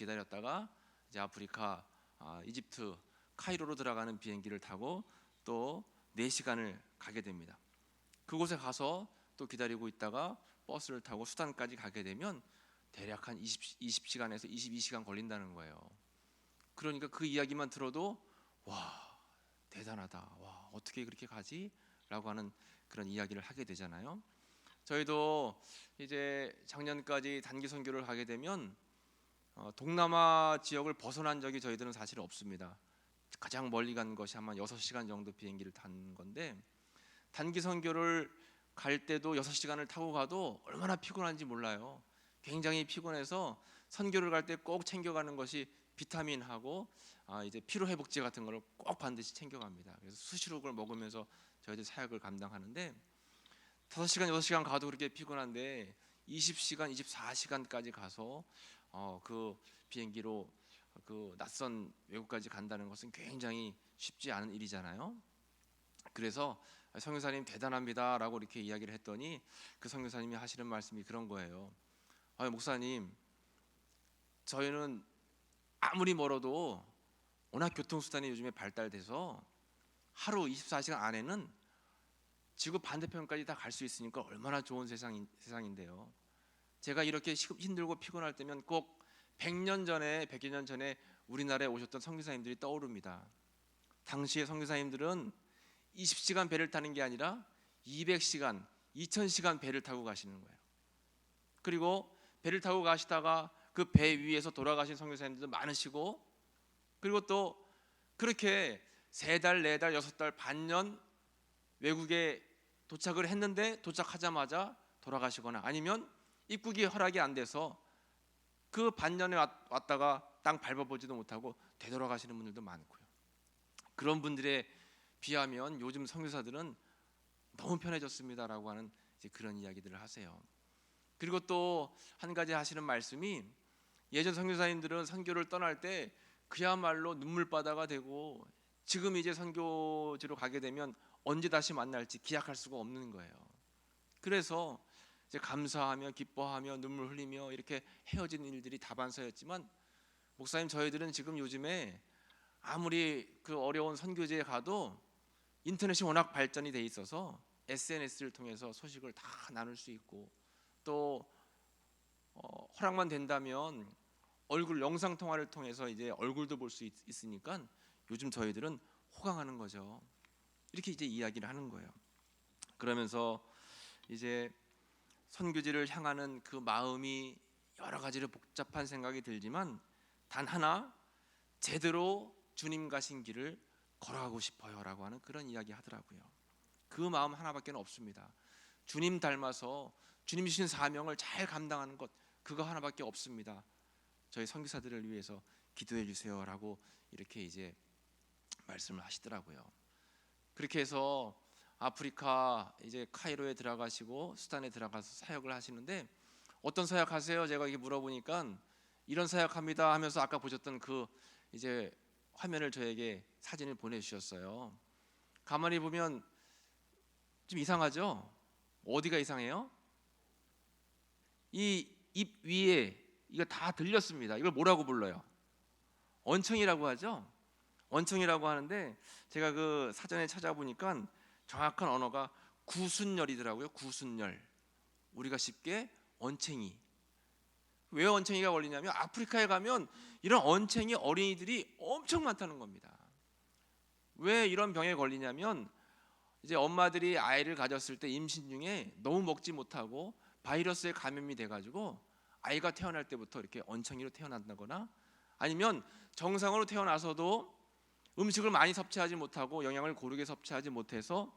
기다렸다가 이제 아프리카 이집트 카이로로 들어가는 비행기를 타고 또 4시간을 가게 됩니다. 그곳에 가서 또 기다리고 있다가 버스를 타고 수단까지 가게 되면 대략 한 20시간에서 22시간 걸린다는 거예요. 그러니까 그 이야기만 들어도 와, 대단하다, 와, 어떻게 그렇게 가지? 라고 하는 그런 이야기를 하게 되잖아요. 저희도 이제 작년까지 단기 선교를 가게 되면 동남아 지역을 벗어난 적이 저희들은 사실 없습니다. 가장 멀리 간 것이 아마 6시간 정도 비행기를 탄 건데, 단기 선교를 갈 때도 6시간을 타고 가도 얼마나 피곤한지 몰라요. 굉장히 피곤해서 선교를 갈 때 꼭 챙겨가는 것이 비타민하고 이제 피로회복제 같은 걸 꼭 반드시 챙겨갑니다. 그래서 수시로 그걸 먹으면서 저희들 사역을 감당하는데, 5시간 6시간 가도 그렇게 피곤한데 20시간 24시간까지 가서 그 비행기로 그 낯선 외국까지 간다는 것은 굉장히 쉽지 않은 일이잖아요. 그래서 선교사님 대단합니다라고 이렇게 이야기를 했더니 그 선교사님이 하시는 말씀이 그런 거예요. 목사님, 저희는 아무리 멀어도 워낙 교통수단이 요즘에 발달돼서 하루 24시간 안에는 지구 반대편까지 다 갈 수 있으니까 얼마나 좋은 세상인데요. 제가 이렇게 힘들고 피곤할 때면 꼭 100년 전에 100여 년 전에 우리나라에 오셨던 선교사님들이 떠오릅니다. 당시의 선교사님들은 20시간 배를 타는 게 아니라 200시간, 2000시간 배를 타고 가시는 거예요. 그리고 배를 타고 가시다가 그 배 위에서 돌아가신 선교사님들도 많으시고, 그리고 또 그렇게 3달, 4달, 6달, 반년 외국에 도착을 했는데 도착하자마자 돌아가시거나 아니면 입국이 허락이 안 돼서 그 반년에 왔다가 땅 밟아보지도 못하고 되돌아가시는 분들도 많고요. 그런 분들에 비하면 요즘 선교사들은 너무 편해졌습니다라고 하는 이제 그런 이야기들을 하세요. 그리고 또 한 가지 하시는 말씀이, 예전 선교사님들은 선교를 떠날 때 그야말로 눈물바다가 되고 지금 이제 선교지로 가게 되면 언제 다시 만날지 기약할 수가 없는 거예요. 그래서 이제 감사하며 기뻐하며 눈물 흘리며 이렇게 헤어진 일들이 다반사였지만, 목사님 저희들은 지금 요즘에 아무리 그 어려운 선교지에 가도 인터넷이 워낙 발전이 돼 있어서 SNS를 통해서 소식을 다 나눌 수 있고, 또 허락만 된다면 얼굴 영상 통화를 통해서 이제 얼굴도 볼 수 있으니까 요즘 저희들은 호강하는 거죠. 이렇게 이제 이야기를 하는 거예요. 그러면서 이제 선교지를 향하는 그 마음이 여러 가지로 복잡한 생각이 들지만 단 하나, 제대로 주님 가신 길을 걸어가고 싶어요라고 하는 그런 이야기 하더라고요. 그 마음 하나밖에 없습니다. 주님 닮아서 주님 주신 사명을 잘 감당하는 것, 그거 하나밖에 없습니다. 저희 선교사들을 위해서 기도해 주세요라고 이렇게 이제 말씀을 하시더라고요. 그렇게 해서 아프리카 이제 카이로에 들어가시고 수단에 들어가서 사역을 하시는데, 어떤 사역 하세요? 제가 이렇게 물어보니까 이런 사역합니다 하면서 아까 보셨던 그 이제 화면을 저에게 사진을 보내주셨어요. 가만히 보면 좀 이상하죠? 어디가 이상해요? 이 입 위에 이거 다 들렸습니다. 이걸 뭐라고 불러요? 언청이라고 하죠. 언청이라고 하는데 제가 그 사전에 찾아보니까 정확한 언어가 구순열이더라고요. 구순열. 우리가 쉽게 언챙이. 왜 언챙이가 걸리냐면 아프리카에 가면 이런 언챙이 어린이들이 엄청 많다는 겁니다. 왜 이런 병에 걸리냐면 이제 엄마들이 아이를 가졌을 때 임신 중에 너무 먹지 못하고 바이러스에 감염이 돼가지고 아이가 태어날 때부터 이렇게 언청이로 태어난다거나, 아니면 정상으로 태어나서도 음식을 많이 섭취하지 못하고 영양을 고르게 섭취하지 못해서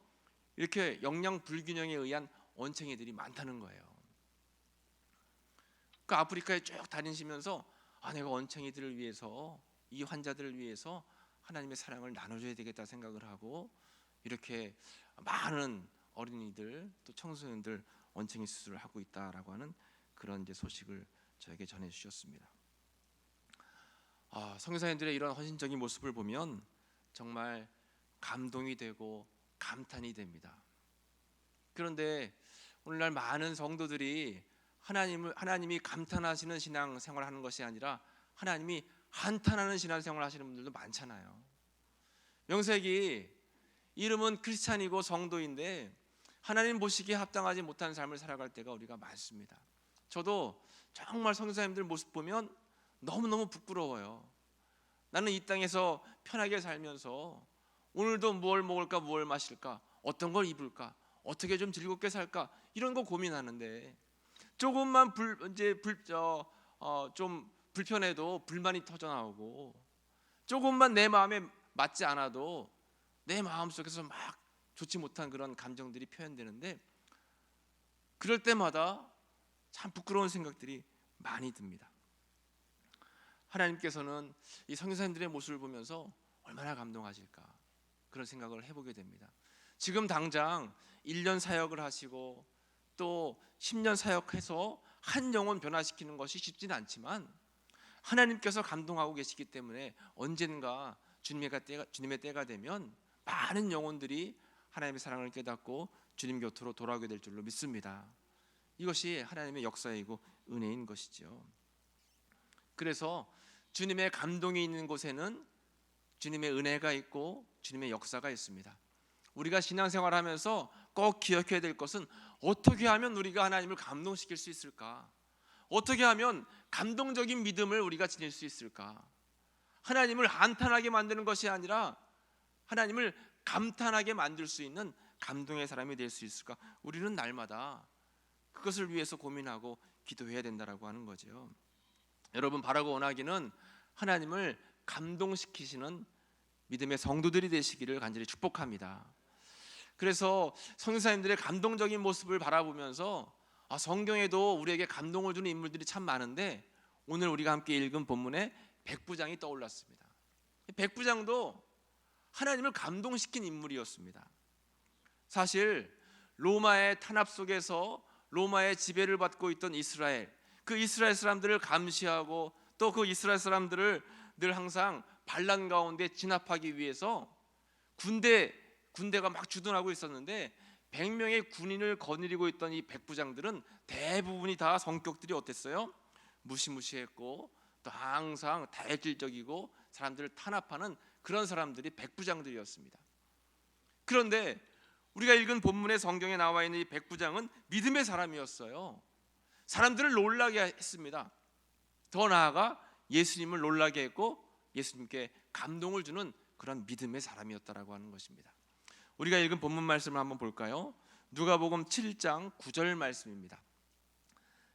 이렇게 영양 불균형에 의한 언챙이들이 많다는 거예요. 그 아프리카에 쭉 다니시면서 내가 언챙이들을 위해서, 이 환자들을 위해서 하나님의 사랑을 나눠줘야 되겠다 생각을 하고 이렇게 많은 어린이들 또 청소년들 언챙이 수술을 하고 있다라고 하는 그런 이제 소식을 저에게 전해주셨습니다. 선교사님들의 이런 헌신적인 모습을 보면 정말 감동이 되고 감탄이 됩니다. 그런데 오늘날 많은 성도들이 하나님이 감탄하시는 신앙 생활하는 것이 아니라 하나님이 한탄하는 신앙생활 하시는 분들도 많잖아요. 명색이 이름은 크리스찬이고 성도인데 하나님 보시기에 합당하지 못한 삶을 살아갈 때가 우리가 많습니다. 저도 정말 성도사님들 모습 보면 너무너무 부끄러워요. 나는 이 땅에서 편하게 살면서 오늘도 무엇을 먹을까, 무엇을 마실까, 어떤 걸 입을까, 어떻게 좀 즐겁게 살까, 이런 거 고민하는데 조금만 좀 불편해도 불만이 터져 나오고, 조금만 내 마음에 맞지 않아도 내 마음 속에서 막 좋지 못한 그런 감정들이 표현되는데, 그럴 때마다 참 부끄러운 생각들이 많이 듭니다. 하나님께서는 이 선교사님들의 모습을 보면서 얼마나 감동하실까, 그런 생각을 해보게 됩니다. 지금 당장 1년 사역을 하시고 또 10년 사역해서 한 영혼 변화시키는 것이 쉽지는 않지만 하나님께서 감동하고 계시기 때문에 언젠가 주님의 때가 되면 많은 영혼들이 하나님의 사랑을 깨닫고 주님 곁으로 돌아오게 될 줄로 믿습니다. 이것이 하나님의 역사이고 은혜인 것이죠. 그래서 주님의 감동이 있는 곳에는 주님의 은혜가 있고 주님의 역사가 있습니다. 우리가 신앙생활하면서 꼭 기억해야 될 것은 어떻게 하면 우리가 하나님을 감동시킬 수 있을까? 어떻게 하면 감동적인 믿음을 우리가 지닐 수 있을까? 하나님을 한탄하게 만드는 것이 아니라 하나님을 감탄하게 만들 수 있는 감동의 사람이 될 수 있을까? 우리는 날마다 그것을 위해서 고민하고 기도해야 된다라고 하는 거죠. 여러분, 바라고 원하기는 하나님을 감동시키시는 믿음의 성도들이 되시기를 간절히 축복합니다. 그래서 선교사님들의 감동적인 모습을 바라보면서 성경에도 우리에게 감동을 주는 인물들이 참 많은데, 오늘 우리가 함께 읽은 본문에 백부장이 떠올랐습니다. 백부장도 하나님을 감동시킨 인물이었습니다. 사실 로마의 탄압 속에서 로마의 지배를 받고 있던 이스라엘, 그 이스라엘 사람들을 감시하고 또 그 이스라엘 사람들을 늘 항상 반란 가운데 진압하기 위해서 군대가 막 주둔하고 있었는데 100명의 군인을 거느리고 있던 이 백부장들은 대부분이 다 성격들이 어땠어요? 무시무시했고 또 항상 다혈질적이고 사람들을 탄압하는 그런 사람들이 백부장들이었습니다. 그런데 우리가 읽은 본문의 성경에 나와 있는 이 백부장은 믿음의 사람이었어요. 사람들을 놀라게 했습니다. 더 나아가 예수님을 놀라게 했고 예수님께 감동을 주는 그런 믿음의 사람이었다라고 하는 것입니다. 우리가 읽은 본문 말씀을 한번 볼까요? 누가복음 7장 9절 말씀입니다.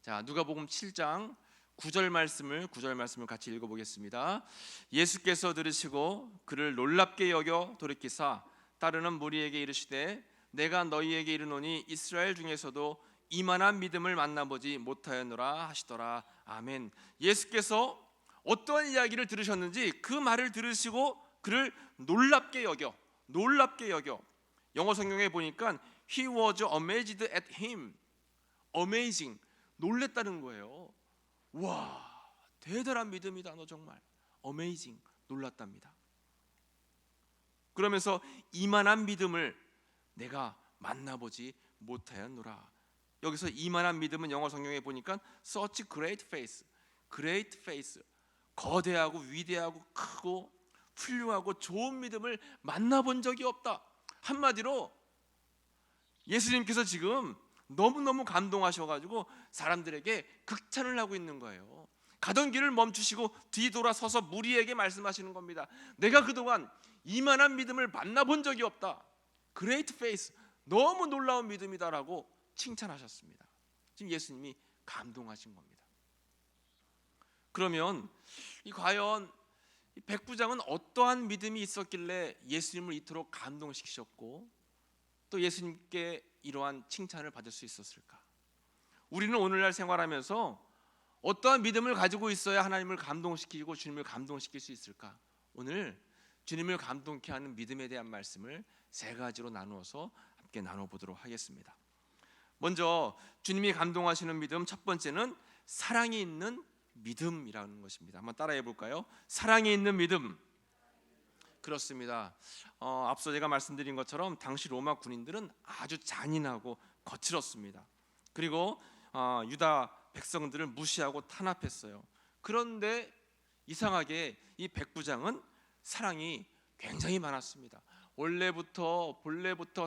자, 누가복음 7장 9절 말씀을 같이 읽어보겠습니다. 예수께서 들으시고 그를 놀랍게 여겨 돌이키사 따르는 무리에게 이르시되 내가 너희에게 이르노니 이스라엘 중에서도 이만한 믿음을 만나보지 못하였노라 하시더라. 아멘. 예수께서 어떠한 이야기를 들으셨는지 그 말을 들으시고 그를 놀랍게 여겨. 영어 성경에 보니까 He was amazed at him. Amazing, 놀랬다는 거예요. 와, 대단한 믿음이다 너 정말. Amazing, 놀랐답니다. 그러면서 이만한 믿음을 내가 만나보지 못하였노라. 여기서 이만한 믿음은 영어 성경에 보니까 such great faith, 거대하고 위대하고 크고 훌륭하고 좋은 믿음을 만나본 적이 없다. 한마디로 예수님께서 지금 너무너무 감동하셔가지고 사람들에게 극찬을 하고 있는 거예요. 가던 길을 멈추시고 뒤돌아서서 무리에게 말씀하시는 겁니다. 내가 그동안 이만한 믿음을 만나본 적이 없다. Great faith, 너무 놀라운 믿음이다라고 칭찬하셨습니다. 지금 예수님이 감동하신 겁니다. 그러면 과연 이 백부장은 어떠한 믿음이 있었길래 예수님을 이토록 감동시키셨고 또 예수님께 이러한 칭찬을 받을 수 있었을까? 우리는 오늘날 생활하면서 어떠한 믿음을 가지고 있어야 하나님을 감동시키고 주님을 감동시킬 수 있을까? 오늘 주님을 감동케 하는 믿음에 대한 말씀을 세 가지로 나누어서 함께 나눠보도록 하겠습니다. 먼저 주님이 감동하시는 믿음, 첫 번째는 사랑이 있는 믿음이라는 것입니다. 한번 따라해 볼까요? 사랑이 있는 믿음. 그렇습니다. 앞서 제가 말씀드린 것처럼 당시 로마 군인들은 아주 잔인하고 거칠었습니다. 그리고 유다 백성들을 무시하고 탄압했어요. 그런데 이상하게 이 백부장은 사랑이 굉장히 많았습니다. 본래부터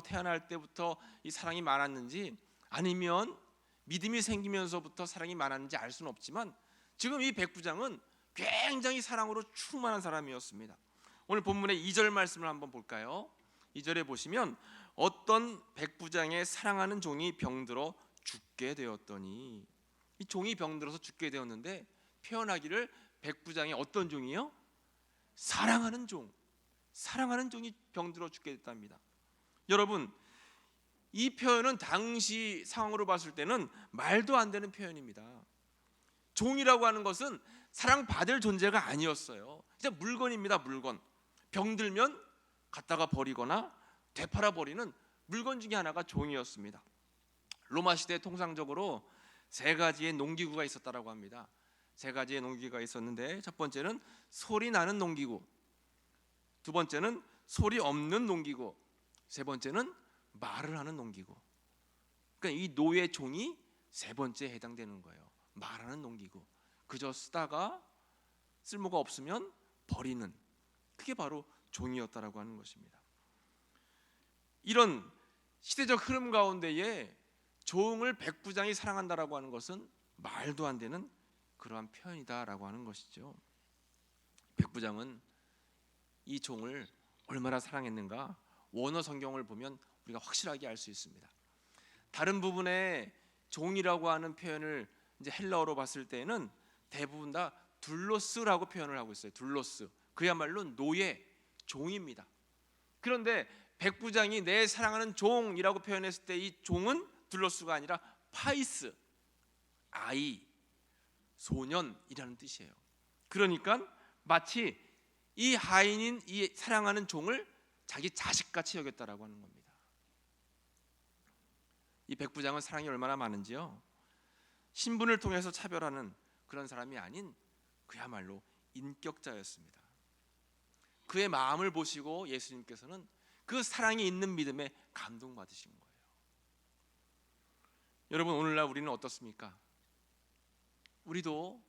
태어날 때부터 이 사랑이 많았는지, 아니면 믿음이 생기면서부터 사랑이 많았는지 알 수는 없지만, 지금 이 백부장은 굉장히 사랑으로 충만한 사람이었습니다. 오늘 본문의 2절 말씀을 한번 볼까요? 2절에 보시면, 어떤 백부장의 사랑하는 종이 병들어 죽게 되었더니, 이 종이 병들어서 죽게 되었는데 표현하기를 백부장의 어떤 종이요? 사랑하는 종이 병들어 죽게 됐답니다. 여러분, 이 표현은 당시 상황으로 봤을 때는 말도 안 되는 표현입니다. 종이라고 하는 것은 사랑받을 존재가 아니었어요. 진짜 물건입니다. 물건. 병들면 갖다가 버리거나 되팔아 버리는 물건 중에 하나가 종이었습니다. 로마 시대에 통상적으로 세 가지의 농기구가 있었다라고 합니다. 세 가지의 농기구가 있었는데, 첫 번째는 소리 나는 농기구, 두 번째는 소리 없는 농기구, 세 번째는 말을 하는 농기구. 그러니까 이 노예 종이 세 번째에 해당되는 거예요. 말하는 농기구. 그저 쓰다가 쓸모가 없으면 버리는, 그게 바로 종이었다라고 하는 것입니다. 이런 시대적 흐름 가운데에 종을 백부장이 사랑한다라고 하는 것은 말도 안 되는 그러한 표현이다라고 하는 것이죠. 백부장은 이 종을 얼마나 사랑했는가, 원어 성경을 보면 우리가 확실하게 알 수 있습니다. 다른 부분에 종이라고 하는 표현을 이제 헬라어로 봤을 때는 대부분 다 둘로스라고 표현을 하고 있어요. 둘로스, 그야말로 노예, 종입니다. 그런데 백부장이 내 사랑하는 종이라고 표현했을 때 이 종은 둘로스가 아니라 파이스, 아이, 소년이라는 뜻이에요. 그러니까 마치 이 하인인 이 사랑하는 종을 자기 자식같이 여겼다라고 하는 겁니다. 이 백부장은 사랑이 얼마나 많은지요, 신분을 통해서 차별하는 그런 사람이 아닌 그야말로 인격자였습니다. 그의 마음을 보시고 예수님께서는 그 사랑이 있는 믿음에 감동받으신 거예요. 여러분, 오늘날 우리는 어떻습니까? 우리도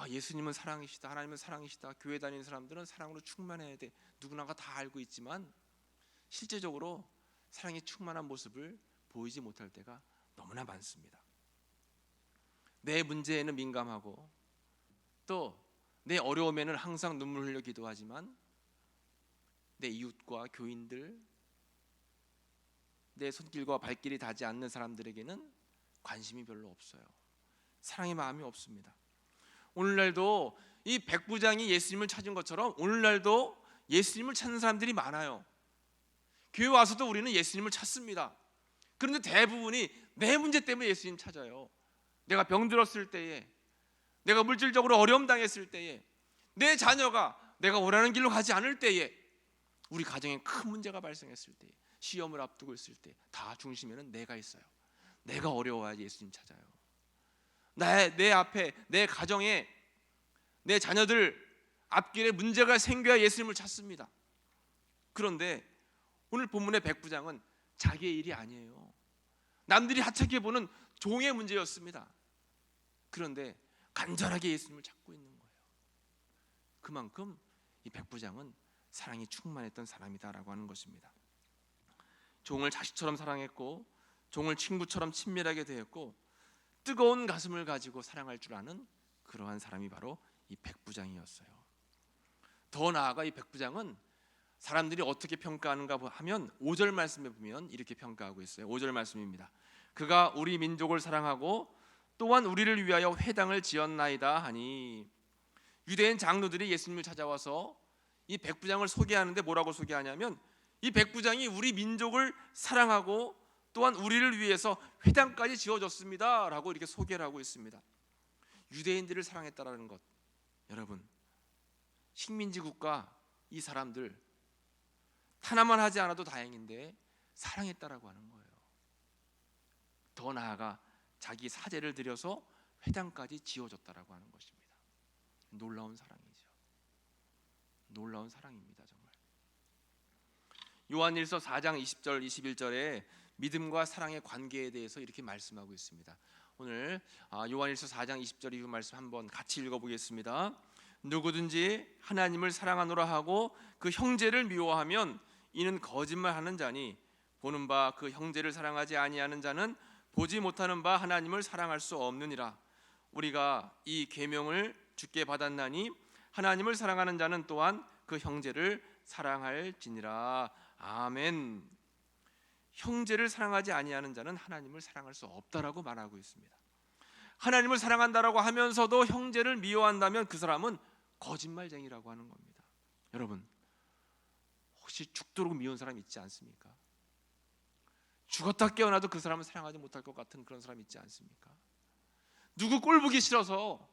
예수님은 사랑이시다, 하나님은 사랑이시다, 교회 다니는 사람들은 사랑으로 충만해야 돼, 누구나가 다 알고 있지만 실제적으로 사랑이 충만한 모습을 보이지 못할 때가 너무나 많습니다. 내 문제에는 민감하고 또 내 어려움에는 항상 눈물 흘려 기도하지만 내 이웃과 교인들, 내 손길과 발길이 닿지 않는 사람들에게는 관심이 별로 없어요. 사랑의 마음이 없습니다. 오늘날도 이 백부장이 예수님을 찾은 것처럼 오늘날도 예수님을 찾는 사람들이 많아요. 교회 와서도 우리는 예수님을 찾습니다. 그런데 대부분이 내 문제 때문에 예수님 찾아요. 내가 병들었을 때에, 내가 물질적으로 어려움 당했을 때에, 내 자녀가 내가 원하는 길로 가지 않을 때에, 우리 가정에 큰 문제가 발생했을 때, 시험을 앞두고 있을 때, 다 중심에는 내가 있어요. 내가 어려워야 예수님 찾아요. 내 앞에, 내 가정에, 내 자녀들 앞길에 문제가 생겨야 예수님을 찾습니다. 그런데 오늘 본문의 백부장은 자기의 일이 아니에요. 남들이 하찮게 보는 종의 문제였습니다. 그런데 간절하게 예수님을 찾고 있는 거예요. 그만큼 이 백부장은 사랑이 충만했던 사람이다라고 하는 것입니다. 종을 자식처럼 사랑했고, 종을 친구처럼 친밀하게 대했고, 뜨거운 가슴을 가지고 사랑할 줄 아는 그러한 사람이 바로 이 백부장이었어요. 더 나아가 이 백부장은 사람들이 어떻게 평가하는가 하면 5절 말씀에 보면 이렇게 평가하고 있어요. 5절 말씀입니다. 그가 우리 민족을 사랑하고 또한 우리를 위하여 회당을 지었나이다 하니, 유대인 장로들이 예수님을 찾아와서 이 백부장을 소개하는데 뭐라고 소개하냐면, 이 백부장이 우리 민족을 사랑하고 또한 우리를 위해서 회당까지 지어줬습니다 라고 이렇게 소개를 하고 있습니다. 유대인들을 사랑했다라는 것, 여러분, 식민지 국가 이 사람들 하나만 하지 않아도 다행인데 사랑했다라고 하는 거예요. 더 나아가 자기 사제를 들여서 회당까지 지어줬다라고 하는 것입니다. 놀라운 사랑이죠. 놀라운 사랑입니다, 정말. 요한일서 4장 20절 21절에 믿음과 사랑의 관계에 대해서 이렇게 말씀하고 있습니다. 오늘 요한일서 4장 20절 이후 말씀 한번 같이 읽어보겠습니다. 누구든지 하나님을 사랑하노라 하고 그 형제를 미워하면 이는 거짓말하는 자니 보는 바 그 형제를 사랑하지 아니하는 자는 보지 못하는 바 하나님을 사랑할 수 없느니라. 우리가 이 계명을 주께 받았나니 하나님을 사랑하는 자는 또한 그 형제를 사랑할지니라. 아멘. 형제를 사랑하지 아니하는 자는 하나님을 사랑할 수 없다라고 말하고 있습니다. 하나님을 사랑한다라고 하면서도 형제를 미워한다면 그 사람은 거짓말쟁이라고 하는 겁니다. 여러분, 혹시 죽도록 미운 사람 있지 않습니까? 죽었다 깨어나도 그 사람을 사랑하지 못할 것 같은 그런 사람 있지 않습니까? 누구 꼴 보기 싫어서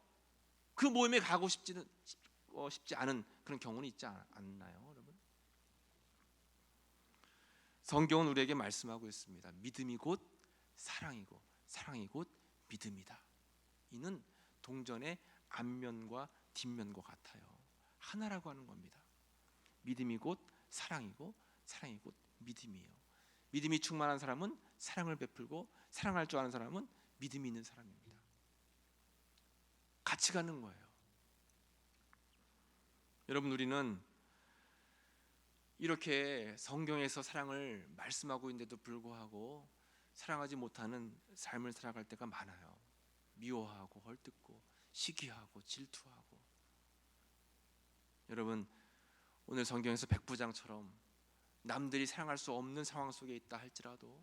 그 모임에 가고 싶지 않은 그런 경우는 있지 않나요, 여러분? 성경은 우리에게 말씀하고 있습니다. 믿음이 곧 사랑이고 사랑이 곧 믿음이다. 이는 동전의 앞면과 뒷면과 같아요. 하나라고 하는 겁니다. 믿음이 곧 사랑이고 사랑이 곧 믿음이에요. 믿음이 충만한 사람은 사랑을 베풀고 사랑할 줄 아는 사람은 믿음이 있는 사람입니다. 같이 가는 거예요. 여러분, 우리는 이렇게 성경에서 사랑을 말씀하고 있는데도 불구하고 사랑하지 못하는 삶을 살아갈 때가 많아요. 미워하고 헐뜯고 시기하고 질투하고. 여러분, 오늘 성경에서 백부장처럼 남들이 사랑할 수 없는 상황 속에 있다 할지라도,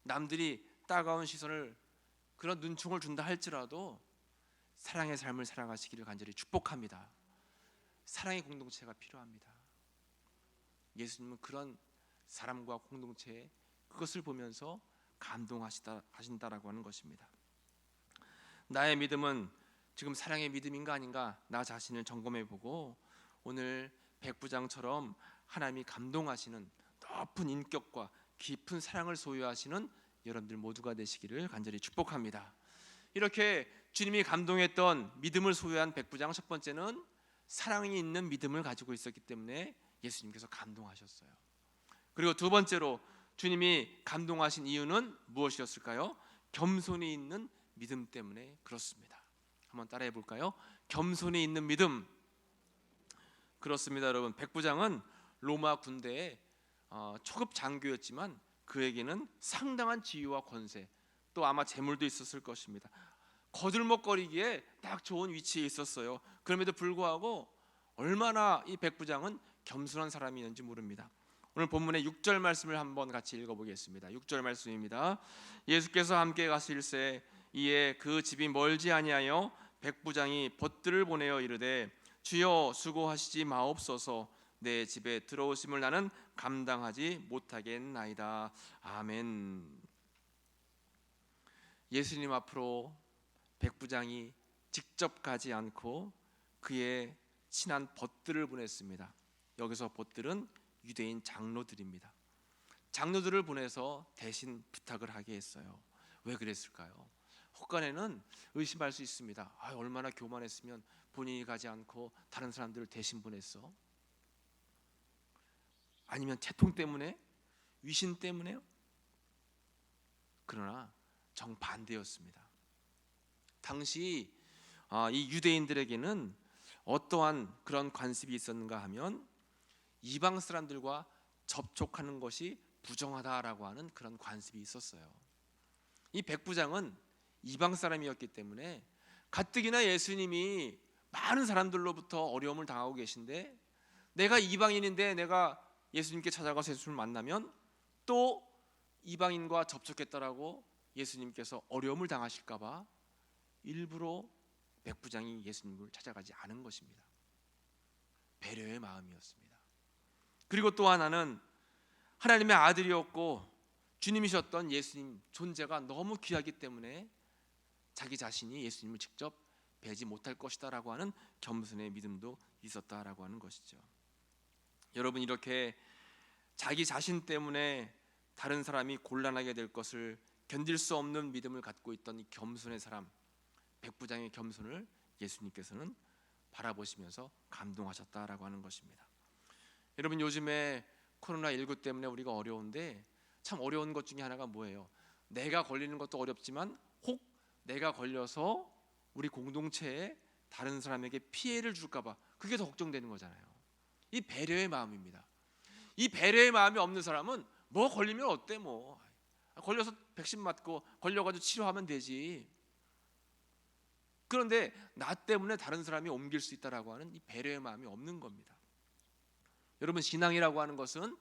남들이 따가운 시선을, 그런 눈총을 준다 할지라도 사랑의 삶을 살아가시기를 간절히 축복합니다. 사랑의 공동체가 필요합니다. 예수님은 그런 사람과 공동체에 그것을 보면서 감동하신다라고 하는 것입니다. 나의 믿음은 지금 사랑의 믿음인가 아닌가 나 자신을 점검해보고 오늘 백부장처럼 하나님이 감동하시는 높은 인격과 깊은 사랑을 소유하시는 여러분들 모두가 되시기를 간절히 축복합니다. 이렇게 주님이 감동했던 믿음을 소유한 백부장, 첫 번째는 사랑이 있는 믿음을 가지고 있었기 때문에 예수님께서 감동하셨어요. 그리고 두 번째로 주님이 감동하신 이유는 무엇이었을까요? 겸손이 있는 믿음 때문에 그렇습니다. 한번 따라해 볼까요? 겸손이 있는 믿음. 그렇습니다, 여러분. 백부장은 로마 군대의 초급 장교였지만 그에게는 상당한 지위와 권세, 또 아마 재물도 있었을 것입니다. 거들먹거리기에 딱 좋은 위치에 있었어요. 그럼에도 불구하고 얼마나 이 백부장은 겸손한 사람이었는지 모릅니다. 오늘 본문의 6절 말씀을 한번 같이 읽어보겠습니다. 6절 말씀입니다. 예수께서 함께 가실새 이에 그 집이 멀지 아니하여 백부장이 벗들을 보내어 이르되 주여 수고하시지 마옵소서 내 집에 들어오심을 나는 감당하지 못하겠나이다. 아멘. 예수님 앞으로 백부장이 직접 가지 않고 그의 친한 벗들을 보냈습니다. 여기서 벗들은 유대인 장로들입니다. 장로들을 보내서 대신 부탁을 하게 했어요. 왜 그랬을까요? 혹간에는 의심할 수 있습니다. 얼마나 교만했으면 본인이 가지 않고 다른 사람들을 대신 보냈어? 아니면 채통 때문에? 위신 때문에요? 그러나 정반대였습니다. 당시 이 유대인들에게는 어떠한 그런 관습이 있었는가 하면 이방 사람들과 접촉하는 것이 부정하다라고 하는 그런 관습이 있었어요. 이 백부장은 이방 사람이었기 때문에 가뜩이나 예수님이 많은 사람들로부터 어려움을 당하고 계신데 내가 이방인인데 내가 예수님께 찾아가서 예수님을 만나면 또 이방인과 접촉했다라고 예수님께서 어려움을 당하실까 봐 일부러 백부장이 예수님을 찾아가지 않은 것입니다. 배려의 마음이었습니다. 그리고 또 하나는 하나님의 아들이었고 주님이셨던 예수님 존재가 너무 귀하기 때문에 자기 자신이 예수님을 직접 뵈지 못할 것이다 라고 하는 겸손의 믿음도 있었다라고 하는 것이죠. 여러분, 이렇게 자기 자신 때문에 다른 사람이 곤란하게 될 것을 견딜 수 없는 믿음을 갖고 있던 이 겸손의 사람, 백부장의 겸손을 예수님께서는 바라보시면서 감동하셨다라고 하는 것입니다. 여러분, 요즘에 코로나19 때문에 우리가 어려운데 참 어려운 것 중에 하나가 뭐예요? 내가 걸리는 것도 어렵지만 혹 내가 걸려서 우리 공동체에 다른 사람에게 피해를 줄까 봐 그게 더 걱정되는 거잖아요. 이 배려의 마음입니다. 이 배려의 마음이 없는 사람은 뭐 걸리면 어때, 뭐 걸려서 백신 맞고 걸려가지고 치료하면 되지. 그런데 나 때문에 다른 사람이 옮길 수 있다라고 하는 이 배려의 마음이 없는 겁니다. 여러분, 신앙이라고 하는 것은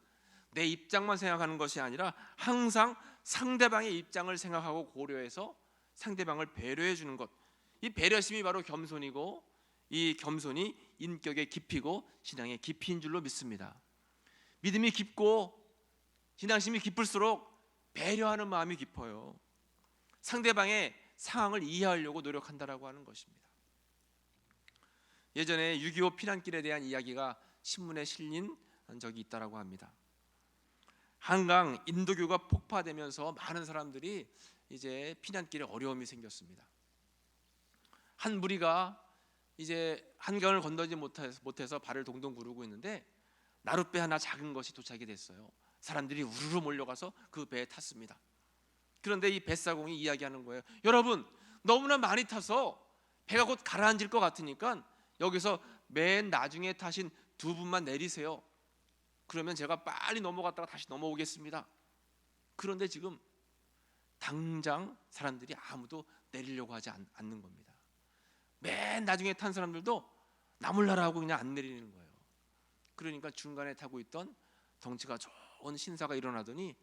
내 입장만 생각하는 것이 아니라 항상 상대방의 입장을 생각하고 고려해서 상대방을 배려해 주는 것, 이 배려심이 바로 겸손이고, 이 겸손이 인격의 깊이고 신앙의 깊이인 줄로 믿습니다. 믿음이 깊고 신앙심이 깊을수록 배려하는 마음이 깊어요. 상대방의 상황을 이해하려고 노력한다라고 하는 것입니다. 예전에 6.25 피난길에 대한 이야기가 신문에 실린 적이 있다라고 합니다. 한강 인도교가 폭파되면서 많은 사람들이 이제 피난길에 어려움이 생겼습니다. 한 무리가 이제 한강을 건너지 못해서 발을 동동 구르고 있는데 나룻배 하나 작은 것이 도착이 됐어요. 사람들이 우르르 몰려가서 그 배에 탔습니다. 그런데 이 뱃사공이 이야기하는 거예요. 여러분, 너무나 많이 타서 배가 곧 가라앉을 것 같으니까 여기서 맨 나중에 타신 두 분만 내리세요. 그러면 제가 빨리 넘어갔다가 다시 넘어오겠습니다. 그런데 지금 당장 사람들이 아무도 내리려고 하지 않는 겁니다. 맨 나중에 탄 사람들도 나몰라라고 그냥 안 내리는 거예요. 그러니까 중간에 타고 있던 덩치가 좋은 신사가 일어나더니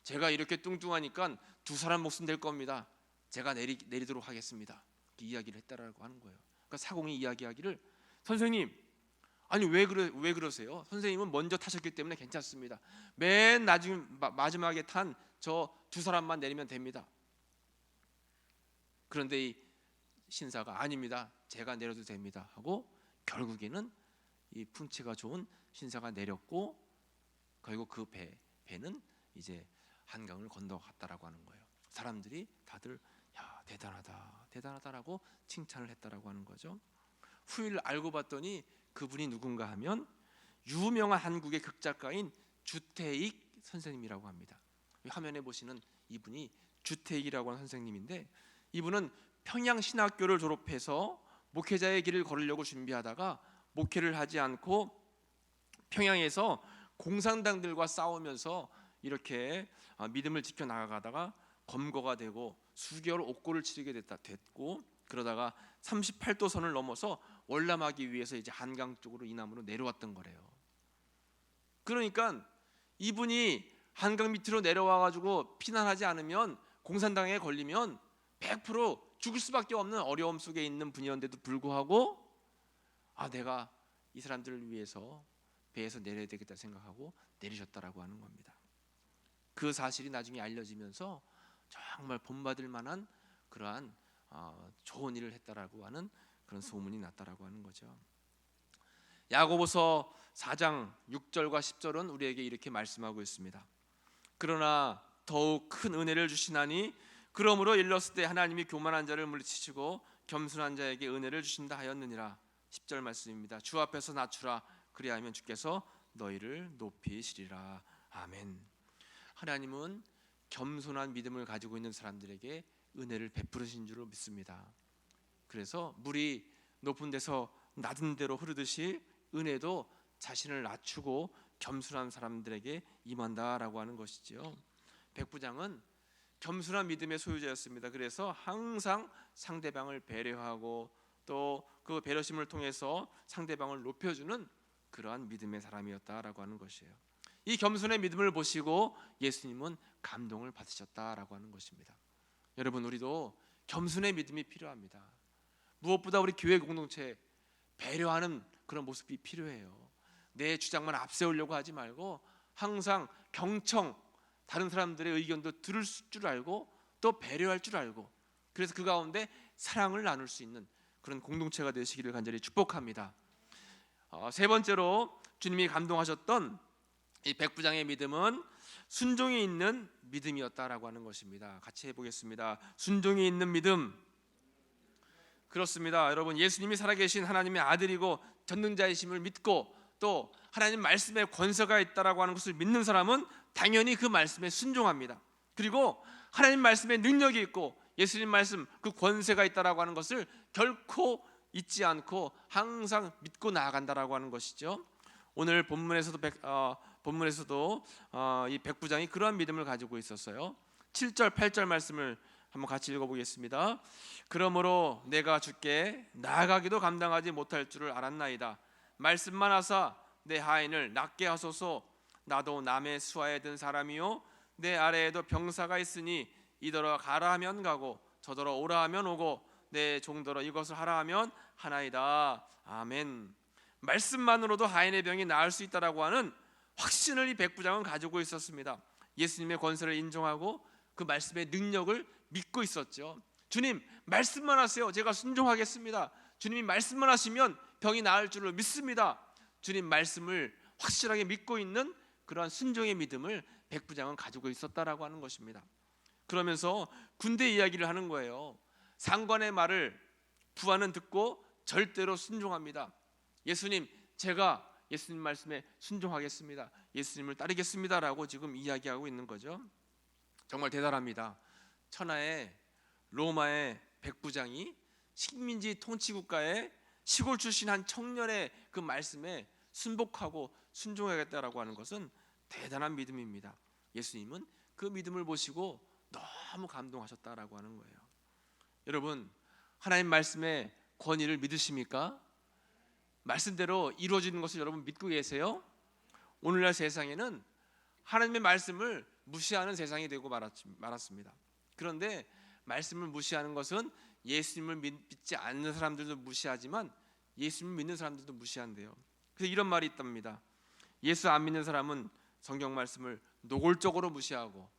제가 이렇게 뚱뚱하니까 두 사람 목숨 될 겁니다. 제가 내리도록 하겠습니다. 이렇게 이야기를 했다라고 하는 거예요. 그러니까 사공이 이야기하기를, 선생님, 아니 왜 그러세요? 선생님은 먼저 타셨기 때문에 괜찮습니다. 맨 마지막에 탄 저 두 사람만 내리면 됩니다. 그런데 이 신사가 아닙니다. 제가 내려도 됩니다 하고 결국에는 이 풍치가 좋은 신사가 내렸고 결국 그 배는 이제 한강을 건너갔다라고 하는 거예요. 사람들이 다들 야, 대단하다라고 칭찬을 했다라고 하는 거죠. 후일 알고 봤더니 그분이 누군가 하면 유명한 한국의 극작가인 주태익 선생님이라고 합니다. 화면에 보시는 이분이 주태익이라고 하는 선생님인데, 이분은 평양신학교를 졸업해서 목회자의 길을 걸으려고 준비하다가 목회를 하지 않고 평양에서 공산당들과 싸우면서 이렇게 믿음을 지켜나가다가 검거가 되고 수개월 옥고를 치르게 됐고, 그러다가 38도선을 넘어서 월남하기 위해서 이제 한강 쪽으로 이남으로 내려왔던 거래요. 그러니까 이분이 한강 밑으로 내려와 가지고 피난하지 않으면 공산당에 걸리면 100% 죽을 수밖에 없는 어려움 속에 있는 분이었는데도 불구하고 내가 이 사람들을 위해서 배에서 내려야 되겠다 생각하고 내리셨다라고 하는 겁니다. 그 사실이 나중에 알려지면서 정말 본받을 만한 그러한 좋은 일을 했다라고 하는 그런 소문이 났다라고 하는 거죠. 야고보서 4장 6절과 10절은 우리에게 이렇게 말씀하고 있습니다. 그러나 더욱 큰 은혜를 주시나니 그러므로 일렀을 때 하나님이 교만한 자를 물리치시고 겸손한 자에게 은혜를 주신다 하였느니라. 10절 말씀입니다. 주 앞에서 낮추라. 그리하면 주께서 너희를 높이시리라. 아멘. 하나님은 겸손한 믿음을 가지고 있는 사람들에게 은혜를 베푸르신 줄로 믿습니다. 그래서 물이 높은 데서 낮은 데로 흐르듯이 은혜도 자신을 낮추고 겸손한 사람들에게 임한다라고 하는 것이지요. 백부장은 겸손한 믿음의 소유자였습니다. 그래서 항상 상대방을 배려하고 또 그 배려심을 통해서 상대방을 높여주는 그러한 믿음의 사람이었다라고 하는 것이에요. 이 겸손의 믿음을 보시고 예수님은 감동을 받으셨다라고 하는 것입니다. 여러분, 우리도 겸손의 믿음이 필요합니다. 무엇보다 우리 교회 공동체 배려하는 그런 모습이 필요해요. 내 주장만 앞세우려고 하지 말고 항상 경청, 다른 사람들의 의견도 들을 줄 알고 또 배려할 줄 알고, 그래서 그 가운데 사랑을 나눌 수 있는 그런 공동체가 되시기를 간절히 축복합니다. 세 번째로 주님이 감동하셨던 이 백부장의 믿음은 순종이 있는 믿음이었다라고 하는 것입니다. 같이 해보겠습니다. 순종이 있는 믿음. 그렇습니다. 여러분, 예수님이 살아계신 하나님의 아들이고 전능자이심을 믿고 또 하나님 말씀에 권세가 있다라고 하는 것을 믿는 사람은 당연히 그 말씀에 순종합니다. 그리고 하나님 말씀에 능력이 있고 예수님 말씀 그 권세가 있다라고 하는 것을 결코 잊지 않고 항상 믿고 나아간다라고 하는 것이죠. 오늘 본문에서도 이 백부장이 그러한 믿음을 가지고 있었어요. 7절 8절 말씀을 한번 같이 읽어보겠습니다. 그러므로 내가 주께 나아가기도 감당하지 못할 줄을 알았나이다. 말씀만 하사 내 하인을 낫게 하소서. 나도 남의 수하에 든 사람이요 내 아래에도 병사가 있으니 이더러 가라 하면 가고 저더러 오라 하면 오고 내 종더러 이것을 하라 하면 하나이다. 아멘. 말씀만으로도 하인의 병이 나을 수 있다라고 하는 확신을 이 백부장은 가지고 있었습니다. 예수님의 권세를 인정하고 그 말씀의 능력을 믿고 있었죠. 주님 말씀만 하세요. 제가 순종하겠습니다. 주님이 말씀만 하시면 병이 나을 줄을 믿습니다. 주님 말씀을 확실하게 믿고 있는 그러한 순종의 믿음을 백부장은 가지고 있었다라고 하는 것입니다. 그러면서 군대 이야기를 하는 거예요. 상관의 말을 부하는 듣고 절대로 순종합니다. 예수님 제가 예수님 말씀에 순종하겠습니다. 예수님을 따르겠습니다라고 지금 이야기하고 있는 거죠. 정말 대단합니다. 천하의 로마의 백부장이 식민지 통치국가의 시골 출신 한 청년의 그 말씀에 순복하고 순종하겠다라고 하는 것은 대단한 믿음입니다. 예수님은 그 믿음을 보시고 너무 감동하셨다라고 하는 거예요. 여러분 하나님 말씀의 권위를 믿으십니까? 말씀대로 이루어지는 것을 여러분 믿고 계세요? 오늘날 세상에는 하나님의 말씀을 무시하는 세상이 되고 말았습니다. 그런데 말씀을 무시하는 것은 예수님을 믿지 않는 사람들도 무시하지만 예수님을 믿는 사람들도 무시한대요. 그래서 이런 말이 있답니다. 예수 안 믿는 사람은 성경 말씀을 노골적으로 무시하고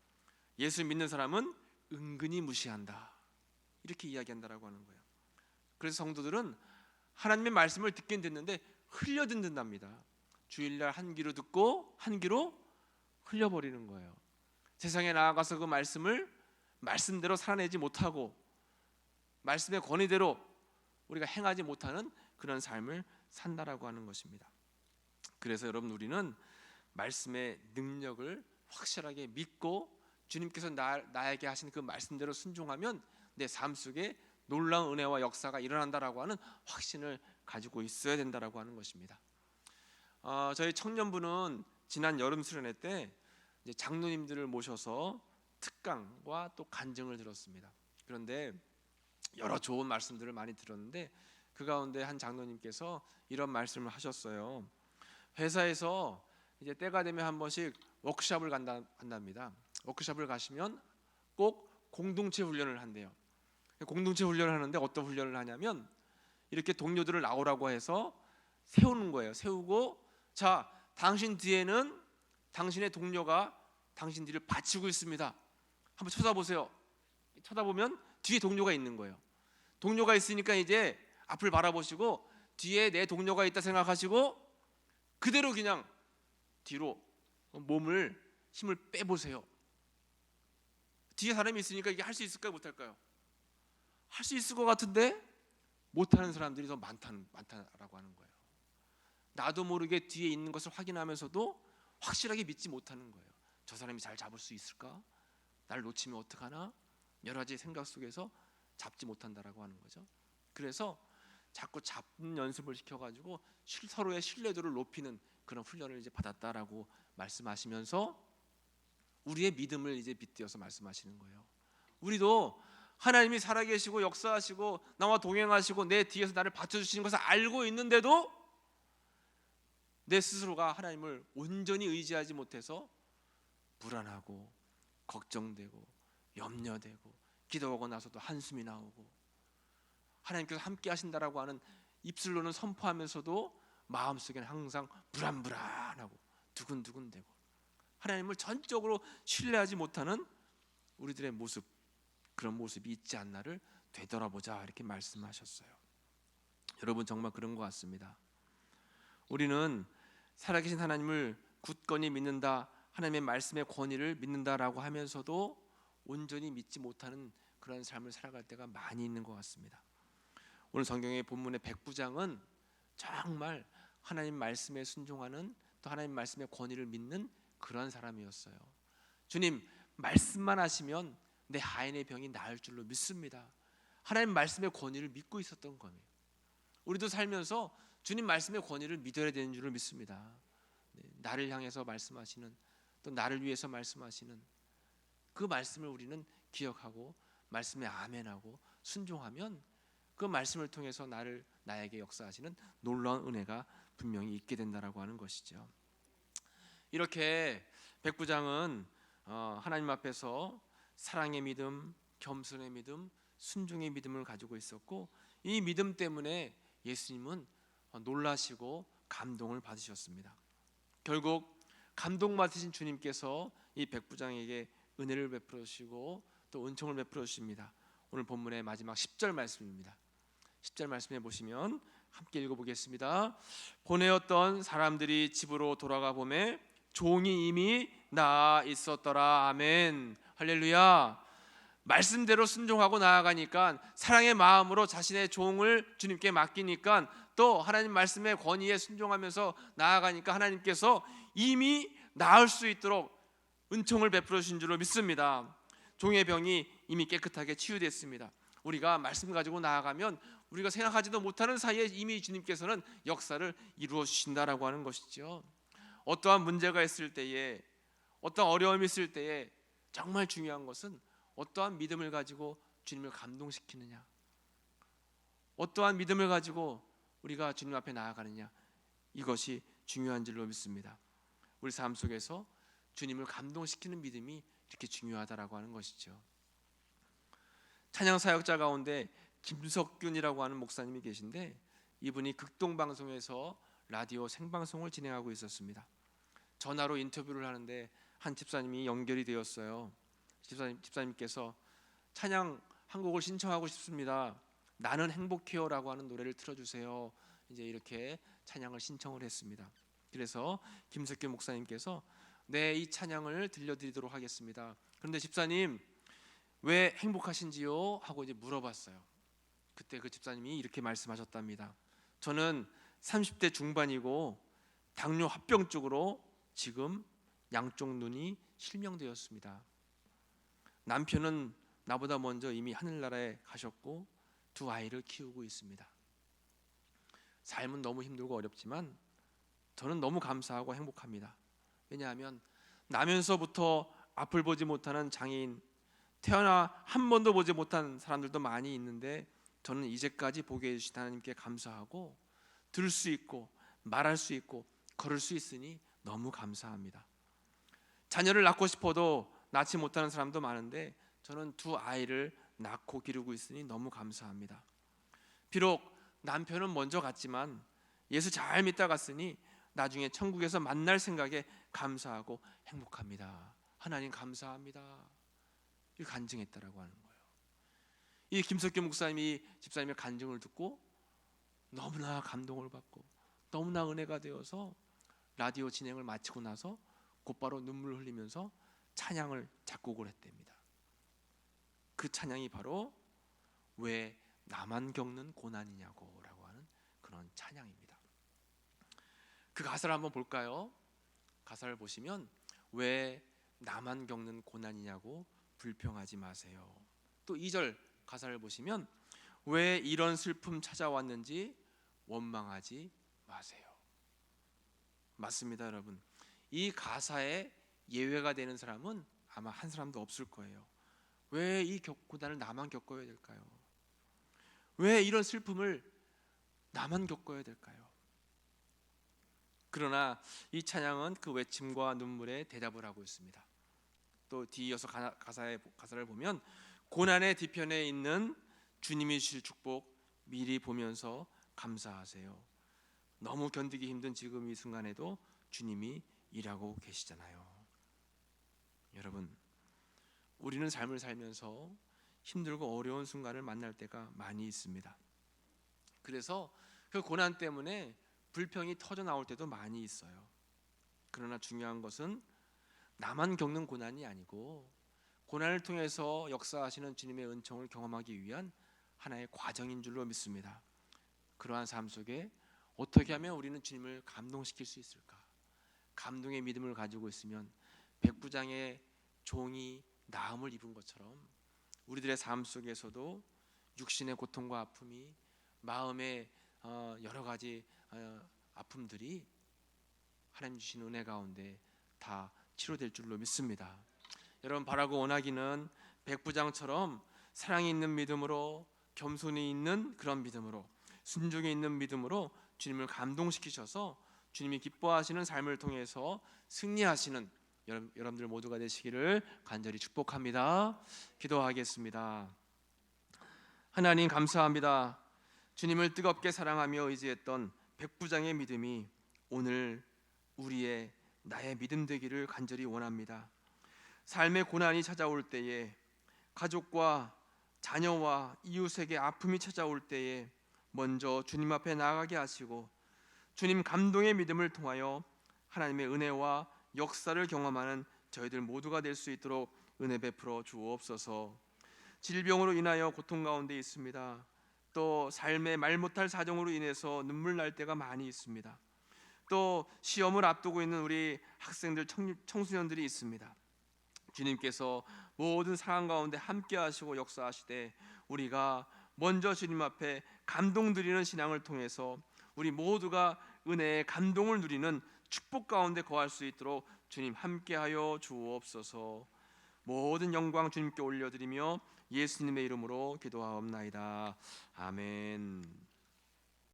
예수 믿는 사람은 은근히 무시한다. 이렇게 이야기한다라고 하는 거예요. 그래서 성도들은 하나님의 말씀을 듣긴 듣는데 흘려 듣는답니다. 주일날 한 귀로 듣고 한 귀로 흘려버리는 거예요. 세상에 나아가서 그 말씀을 말씀대로 살아내지 못하고 말씀의 권위대로 우리가 행하지 못하는 그런 삶을 산다라고 하는 것입니다. 그래서 여러분 우리는 말씀의 능력을 확실하게 믿고 주님께서 나에게 하신 그 말씀대로 순종하면 내 삶 속에 놀라운 은혜와 역사가 일어난다라고 하는 확신을 가지고 있어야 된다라고 하는 것입니다. 저희 청년부는 지난 여름 수련회 때 이제 장로님들을 모셔서 특강과 또 간증을 들었습니다. 그런데 여러 좋은 말씀들을 많이 들었는데 그 가운데 한 장로님께서 이런 말씀을 하셨어요. 회사에서 이제 때가 되면 한 번씩 워크숍을 간답니다. 워크숍을 가시면 꼭 공동체 훈련을 한대요. 공동체 훈련을 하는데 어떤 훈련을 하냐면 이렇게 동료들을 나오라고 해서 세우는 거예요. 세우고 자 당신 뒤에는 당신의 동료가 당신 뒤를 받치고 있습니다. 한번 쳐다보세요. 쳐다보면 뒤에 동료가 있는 거예요. 동료가 있으니까 이제 앞을 바라보시고 뒤에 내 동료가 있다 생각하시고 그대로 그냥 뒤로 몸을 힘을 빼보세요. 뒤에 사람이 있으니까 이게 할 수 있을까요? 못할까요? 할 수 있을 것 같은데 못하는 사람들이 더 많다라고 하는 거예요. 나도 모르게 뒤에 있는 것을 확인하면서도 확실하게 믿지 못하는 거예요. 저 사람이 잘 잡을 수 있을까? 날 놓치면 어떡하나? 여러 가지 생각 속에서 잡지 못한다라고 하는 거죠. 그래서 자꾸 잡는 연습을 시켜가지고 서로의 신뢰도를 높이는 그런 훈련을 이제 받았다라고 말씀하시면서 우리의 믿음을 이제 빗대어서 말씀하시는 거예요. 우리도 하나님이 살아계시고 역사하시고 나와 동행하시고 내 뒤에서 나를 받쳐주시는 것을 알고 있는데도 내 스스로가 하나님을 온전히 의지하지 못해서 불안하고 걱정되고 염려되고 기도하고 나서도 한숨이 나오고 하나님께서 함께 하신다라고 하는 입술로는 선포하면서도 마음속에는 항상 불안불안하고 두근두근되고 하나님을 전적으로 신뢰하지 못하는 우리들의 모습, 그런 모습이 있지 않나를 되돌아보자 이렇게 말씀하셨어요. 여러분 정말 그런 것 같습니다. 우리는 살아계신 하나님을 굳건히 믿는다, 하나님의 말씀의 권위를 믿는다라고 하면서도 온전히 믿지 못하는 그런 삶을 살아갈 때가 많이 있는 것 같습니다. 오늘 성경의 본문의 백부장은 정말 하나님 말씀에 순종하는 또 하나님 말씀의 권위를 믿는 그런 사람이었어요. 주님 말씀만 하시면 내 하인의 병이 나을 줄로 믿습니다. 하나님 말씀의 권위를 믿고 있었던 거예요. 우리도 살면서 주님 말씀의 권위를 믿어야 되는 줄을 믿습니다. 나를 향해서 말씀하시는, 또 나를 위해서 말씀하시는 그 말씀을 우리는 기억하고 말씀에 아멘하고 순종하면 그 말씀을 통해서 나에게 역사하시는 놀라운 은혜가 분명히 있게 된다라고 하는 것이죠. 이렇게 백부장은 하나님 앞에서 사랑의 믿음, 겸손의 믿음, 순종의 믿음을 가지고 있었고, 이 믿음 때문에 예수님은 놀라시고 감동을 받으셨습니다. 결국 감동받으신 주님께서 이 백부장에게 은혜를 베풀어 주시고 또 은총을 베풀어 주십니다. 오늘 본문의 마지막 10절 말씀입니다. 10절 말씀에 보시면 함께 읽어보겠습니다. 보내었던 사람들이 집으로 돌아가 보매 종이 이미 나아 있었더라. 아멘. 할렐루야. 말씀대로 순종하고 나아가니까, 사랑의 마음으로 자신의 종을 주님께 맡기니까, 또 하나님 말씀의 권위에 순종하면서 나아가니까 하나님께서 이미 나을 수 있도록 은총을 베풀어 주신 줄로 믿습니다. 종의 병이 이미 깨끗하게 치유됐습니다. 우리가 말씀 가지고 나아가면 우리가 생각하지도 못하는 사이에 이미 주님께서는 역사를 이루어 주신다라고 하는 것이죠. 어떠한 문제가 있을 때에, 어떠한 어려움이 있을 때에 정말 중요한 것은 어떠한 믿음을 가지고 주님을 감동시키느냐, 어떠한 믿음을 가지고 우리가 주님 앞에 나아가느냐, 이것이 중요한 줄로 믿습니다. 우리 삶 속에서 주님을 감동시키는 믿음이 이렇게 중요하다라고 하는 것이죠. 찬양 사역자 가운데 김석균이라고 하는 목사님이 계신데, 이분이 극동방송에서 라디오 생방송을 진행하고 있었습니다. 전화로 인터뷰를 하는데 한 집사님이 연결이 되었어요. 집사님께서 찬양 한 곡을 신청하고 싶습니다. 나는 행복해요라고 하는 노래를 틀어주세요. 이제 이렇게 찬양을 신청을 했습니다. 그래서 김석균 목사님께서 네, 이 찬양을 들려드리도록 하겠습니다. 그런데 집사님 왜 행복하신지요? 하고 이제 물어봤어요. 그때 그 집사님이 이렇게 말씀하셨답니다. 저는 30대 중반이고 당뇨 합병증으로 지금 양쪽 눈이 실명되었습니다. 남편은 나보다 먼저 이미 하늘나라에 가셨고 두 아이를 키우고 있습니다. 삶은 너무 힘들고 어렵지만 저는 너무 감사하고 행복합니다. 왜냐하면 나면서부터 앞을 보지 못하는 장애인, 태어나 한 번도 보지 못한 사람들도 많이 있는데 저는 이제까지 보게 해주신 하나님께 감사하고, 들을 수 있고 말할 수 있고 걸을 수 있으니 너무 감사합니다. 자녀를 낳고 싶어도 낳지 못하는 사람도 많은데 저는 두 아이를 낳고 기르고 있으니 너무 감사합니다. 비록 남편은 먼저 갔지만 예수 잘 믿다 갔으니 나중에 천국에서 만날 생각에 감사하고 행복합니다. 하나님 감사합니다. 이 간증했다라고 하는 거예요. 이 김석규 목사님이 집사님의 간증을 듣고 너무나 감동을 받고 너무나 은혜가 되어서 라디오 진행을 마치고 나서 곧바로 눈물을 흘리면서 찬양을 작곡을 했답니다. 그 찬양이 바로 왜 나만 겪는 고난이냐고 라고 하는 그런 찬양입니다. 그 가사를 한번 볼까요? 가사를 보시면 왜 나만 겪는 고난이냐고 불평하지 마세요. 또 2절 가사를 보시면 왜 이런 슬픔 찾아왔는지 원망하지 마세요. 맞습니다, 여러분. 이 가사에 예외가 되는 사람은 아마 한 사람도 없을 거예요. 왜 이 고난을 나만 겪어야 될까요? 왜 이런 슬픔을 나만 겪어야 될까요? 그러나 이 찬양은 그 외침과 눈물에 대답을 하고 있습니다. 또 뒤이어서 가사를 보면 고난의 뒤편에 있는 주님이 주실 축복 미리 보면서 감사하세요. 너무 견디기 힘든 지금 이 순간에도 주님이 일하고 계시잖아요. 여러분, 우리는 삶을 살면서 힘들고 어려운 순간을 만날 때가 많이 있습니다. 그래서 그 고난 때문에 불평이 터져 나올 때도 많이 있어요. 그러나 중요한 것은 나만 겪는 고난이 아니고 고난을 통해서 역사하시는 주님의 은총을 경험하기 위한 하나의 과정인 줄로 믿습니다. 그러한 삶 속에 어떻게 하면 우리는 주님을 감동시킬 수 있을까? 감동의 믿음을 가지고 있으면 백부장의 종이 나음을 입은 것처럼 우리들의 삶 속에서도 육신의 고통과 아픔이, 마음의 여러 가지 아픔들이 하나님 주신 은혜 가운데 다 치료될 줄로 믿습니다. 여러분 바라고 원하기는 백부장처럼 사랑이 있는 믿음으로, 겸손이 있는 그런 믿음으로, 순종이 있는 믿음으로 주님을 감동시키셔서 주님이 기뻐하시는 삶을 통해서 승리하시는 여러분들 모두가 되시기를 간절히 축복합니다. 기도하겠습니다. 하나님 감사합니다. 주님을 뜨겁게 사랑하며 의지했던 백부장의 믿음이 오늘 우리의 나의 믿음 되기를 간절히 원합니다. 삶의 고난이 찾아올 때에, 가족과 자녀와 이웃에게 아픔이 찾아올 때에 먼저 주님 앞에 나아가게 하시고 주님 감동의 믿음을 통하여 하나님의 은혜와 역사를 경험하는 저희들 모두가 될 수 있도록 은혜 베풀어 주옵소서. 질병으로 인하여 고통 가운데 있습니다. 또 삶의 말 못할 사정으로 인해서 눈물 날 때가 많이 있습니다. 또 시험을 앞두고 있는 우리 학생들, 청소년들이 있습니다. 주님께서 모든 상황 가운데 함께 하시고 역사하시되 우리가 먼저 주님 앞에 감동 드리는 신앙을 통해서 우리 모두가 은혜의 감동을 누리는 축복 가운데 거할 수 있도록 주님 함께하여 주옵소서. 모든 영광 주님께 올려드리며 예수님의 이름으로 기도하옵나이다. 아멘.